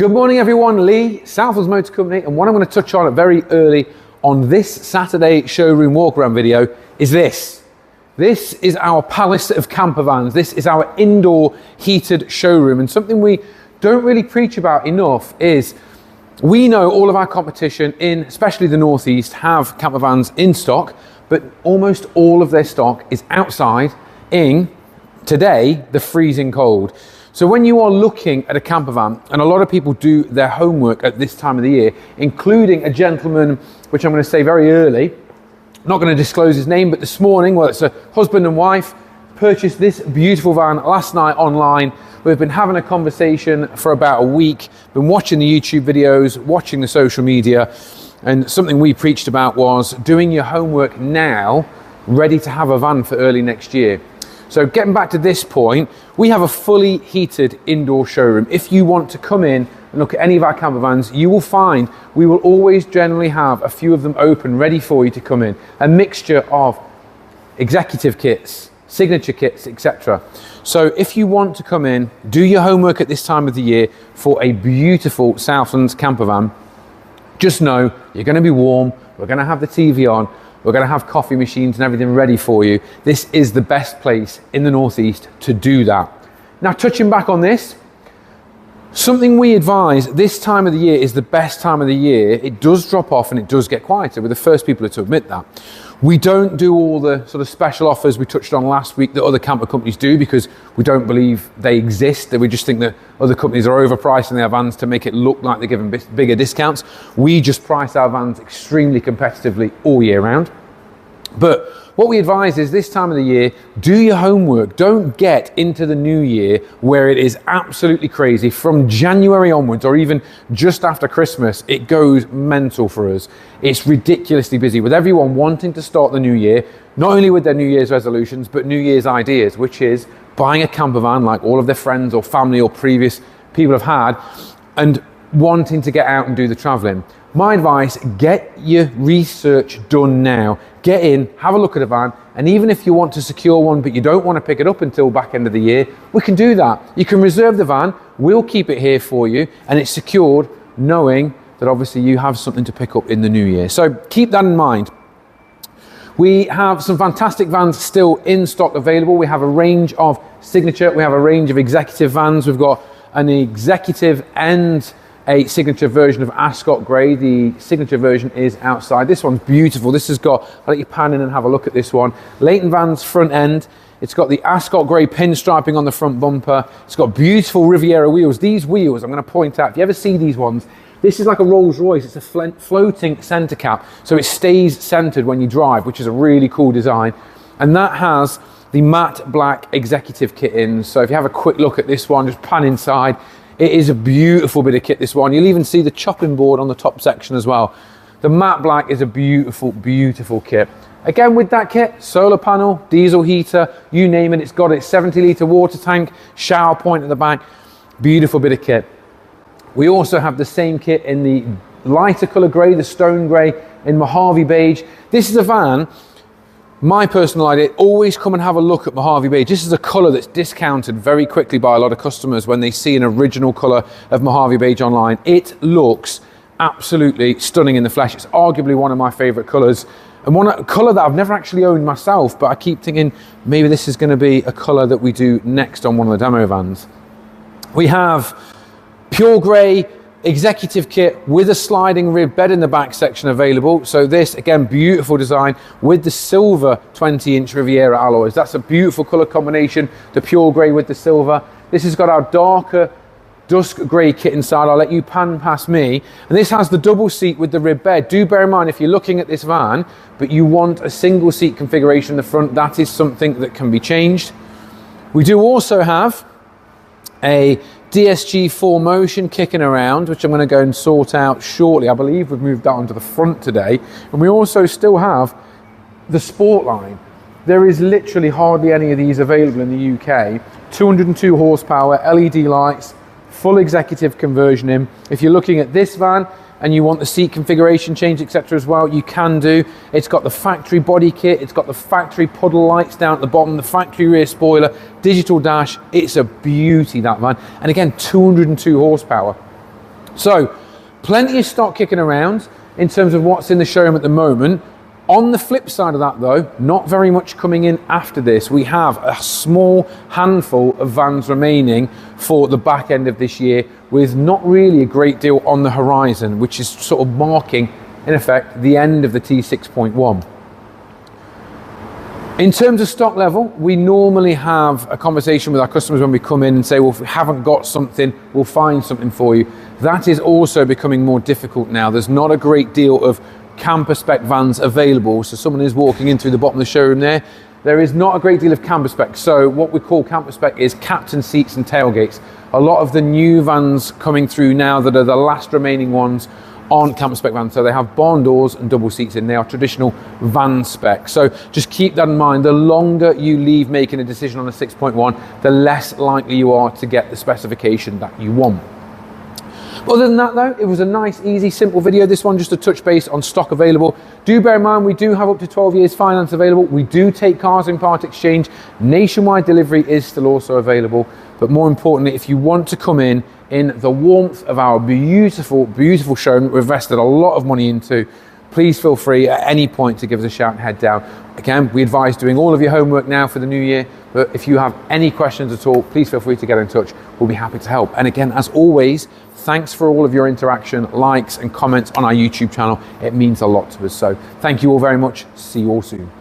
Good morning everyone, Lee, Southlands Motor Company, and what I'm going to touch on very early on this Saturday showroom walk around video is this. This is our palace of camper vans. This is our indoor heated showroom, and something we don't really preach about enough is we know all of our competition in especially the Northeast have camper vans in stock, but almost all of their stock is outside in today the freezing cold. So when you are looking at a camper van, and a lot of people do their homework at this time of the year, including a gentleman, which I'm going to say very early, not going to disclose his name, but this morning, well, it's a husband and wife, purchased this beautiful van last night online. We've been having a conversation for about a week, been watching the YouTube videos, watching the social media, and something we preached about was doing your homework now, ready to have a van for early next year. So getting back to this point, we have a fully heated indoor showroom. If you want to come in and look at any of our camper vans, you will find we will always generally have a few of them open, ready for you to come in. A mixture of executive kits, signature kits, etc. So if you want to come in, do your homework at this time of the year for a beautiful Southlands camper van, just know you're going to be warm, we're going to have the TV on, we're going to have coffee machines and everything ready for you. This is the best place in the Northeast to do that. Now, touching back on this, something we advise this time of the year is the best time of the year. It does drop off and it does get quieter. We're the first people to admit that. We don't do all the sort of special offers we touched on last week that other camper companies do because we don't believe they exist. We just think that other companies are overpricing their vans to make it look like they're giving bigger discounts. We just price our vans extremely competitively all year round. But what we advise is this time of the year, do your homework. Don't get into the new year where it is absolutely crazy. From January onwards, or even just after Christmas, it goes mental for us. It's ridiculously busy with everyone wanting to start the new year, not only with their New Year's resolutions, but New Year's ideas, which is buying a camper van like all of their friends or family or previous people have had, and wanting to get out and do the traveling. My advice, get your research done now. Get in, have a look at a van, and even if you want to secure one but you don't want to pick it up until back end of the year, we can do that. You can reserve the van, we'll keep it here for you, and it's secured knowing that obviously you have something to pick up in the new year. So keep that in mind. We have some fantastic vans still in stock available. We have a range of signature, we have a range of executive vans. We've got an executive and a signature version of Ascot Grey. The signature version is outside. This one's beautiful. This has got, I'll let you pan in and have a look at this one. Leighton Van's front end. It's got the Ascot Grey pinstriping on the front bumper. It's got beautiful Riviera wheels. These wheels, I'm going to point out, if you ever see these ones, this is like a Rolls Royce. It's a floating center cap, so it stays centered when you drive, which is a really cool design. And that has the matte black executive kit in. So if you have a quick look at this one, just pan inside. It is a beautiful bit of kit, this one. You'll even see the chopping board on the top section as well. The matte black is a beautiful, beautiful kit. Again, with that kit, solar panel, diesel heater, you name it, it's got its 70-litre water tank, shower point at the back. Beautiful bit of kit. We also have the same kit in the lighter colour grey, the stone grey, in Mojave beige. This is a van, my personal idea, always come and have a look at Mojave beige. This is a colour that's discounted very quickly by a lot of customers when they see an original colour of Mojave beige online. It looks absolutely stunning in the flesh. It's arguably one of my favourite colours, and a colour that I've never actually owned myself, but I keep thinking maybe this is going to be a colour that we do next on one of the demo vans. We have pure grey executive kit with a sliding rib bed in the back section available. So this, again, beautiful design with the silver 20-inch Riviera alloys. That's a beautiful colour combination, the pure grey with the silver. This has got our darker dusk grey kit inside. I'll let you pan past me. And this has the double seat with the rib bed. Do bear in mind, if you're looking at this van, but you want a single seat configuration in the front, that is something that can be changed. We do also have a DSG 4Motion kicking around, which I'm going to go and sort out shortly. I believe we've moved that onto the front today. And we also still have the Sport line. There is literally hardly any of these available in the UK. 202 horsepower, LED lights, full executive conversion in. If you're looking at this van and you want the seat configuration change, etc. as well, you can do. It's got the factory body kit, it's got the factory puddle lights down at the bottom, the factory rear spoiler, digital dash. It's a beauty, that van. And again, 202 horsepower. So plenty of stock kicking around in terms of what's in the showroom at the moment. On the flip side of that though, not very much coming in after this. We have a small handful of vans remaining for the back end of this year, with not really a great deal on the horizon, which is sort of marking, in effect, the end of the T6.1. In terms of stock level, we normally have a conversation with our customers when we come in and say, well, if we haven't got something, we'll find something for you. That is also becoming more difficult now. There's not a great deal of camper spec vans available. So someone is walking in through the bottom of the showroom there. There is not a great deal of camper spec. So what we call camper spec is captain seats and tailgates. A lot of the new vans coming through now that are the last remaining ones aren't camper spec vans. So they have barn doors and double seats in. They are traditional van spec. So just keep that in mind. The longer you leave making a decision on a 6.1, the less likely you are to get the specification that you want. Other than that though, it was a nice, easy, simple video. This one just a touch base on stock available. Do bear in mind, we do have up to 12 years finance available. We do take cars in part exchange. Nationwide delivery is still also available. But more importantly, if you want to come in the warmth of our beautiful, beautiful showroom that we've invested a lot of money into, please feel free at any point to give us a shout and head down. Again, we advise doing all of your homework now for the new year, but if you have any questions at all, please feel free to get in touch. We'll be happy to help. And again, as always, thanks for all of your interaction, likes and comments on our YouTube channel. It means a lot to us. So thank you all very much. See you all soon.